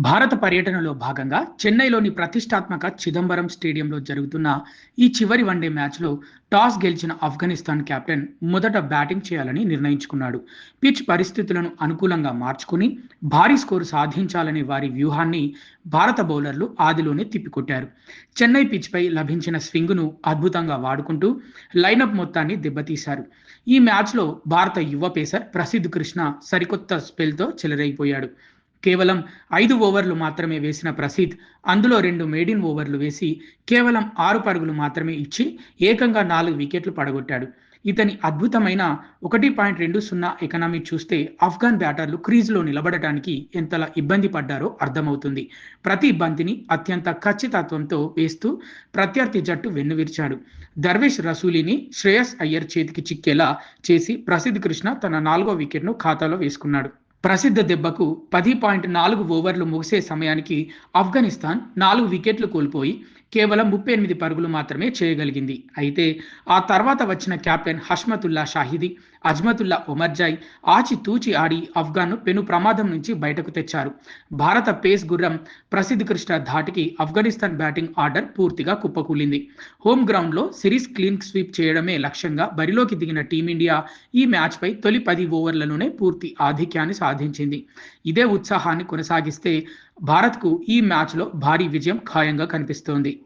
భారత పర్యటనలో భాగంగా చెన్నైలోని ప్రతిష్టాత్మక చిదంబరం స్టేడియంలో జరుగుతున్న ఈ చివరి వన్డే మ్యాచ్లో టాస్ గెలిచిన ఆఫ్ఘనిస్తాన్ కెప్టెన్ మొదట బ్యాటింగ్ చేయాలని నిర్ణయించుకున్నాడు. పిచ్ పరిస్థితులను అనుకూలంగా మార్చుకుని భారీ స్కోరు సాధించాలనే వారి వ్యూహాన్ని భారత బౌలర్లు ఆదిలోనే తిప్పికొట్టారు. చెన్నై పిచ్పై లభించిన స్వింగును అద్భుతంగా వాడుకుంటూ లైనప్ మొత్తాన్ని దెబ్బతీశారు. ఈ మ్యాచ్లో భారత యువ పేసర్ ప్రసిద్ధ్ కృష్ణ సరికొత్త స్పెల్తో చెలరైపోయాడు. కేవలం 5 ఓవర్లు మాత్రమే వేసిన ప్రసీద్ అందులో 2 మెయిడిన్ ఓవర్లు వేసి కేవలం 6 పరుగులు మాత్రమే ఇచ్చి ఏకంగా 4 వికెట్లు పడగొట్టాడు. ఇతని అద్భుతమైన 1.20 ఎకానమీ చూస్తే ఆఫ్ఘన్ బ్యాటర్లు క్రీజులో నిలబడటానికి ఎంతలా ఇబ్బంది పడ్డారో అర్థమవుతుంది. ప్రతి బంతిని అత్యంత ఖచ్చితత్వంతో వేస్తూ ప్రత్యర్థి జట్టు వెన్నువిరిచాడు. దర్వేష్ రసూలీని శ్రేయస్ అయ్యర్ చేతికి చిక్కేలా చేసి ప్రసిద్ధ్ కృష్ణ తన 4వ వికెట్ను ఖాతాలో వేసుకున్నాడు. ప్రసిద్ధ దెబ్బకు 10.4 ఓవర్లు ముగిసే సమయానికి ఆఫ్ఘనిస్తాన్ 4 వికెట్లు కోల్పోయి కేవలం 38 పరుగులు మాత్రమే చేయగలిగింది. అయితే ఆ తర్వాత వచ్చిన కెప్టెన్ హష్మతుల్లా షాహిదీ, అజ్మతుల్లా ఒమర్జాయ్ ఆచితూచి ఆడి ఆఫ్ఘన్ను పెను ప్రమాదం నుంచి బయటకు తెచ్చారు. భారత పేస్ గుర్రం ప్రసిద్ధ్ కృష్ణ ధాటికి ఆఫ్ఘనిస్తాన్ బ్యాటింగ్ ఆర్డర్ పూర్తిగా కుప్పకూలింది. హోమ్ గ్రౌండ్లో సిరీస్ క్లీన్ స్వీప్ చేయడమే లక్ష్యంగా బరిలోకి దిగిన టీమిండియా ఈ మ్యాచ్పై తొలి 10 ఓవర్లలోనే పూర్తి ఆధిక్యాన్ని సాధించింది. ఇదే ఉత్సాహాన్ని కొనసాగిస్తే భారత్కు ఈ మ్యాచ్లో భారీ విజయం ఖాయంగా కనిపిస్తోంది.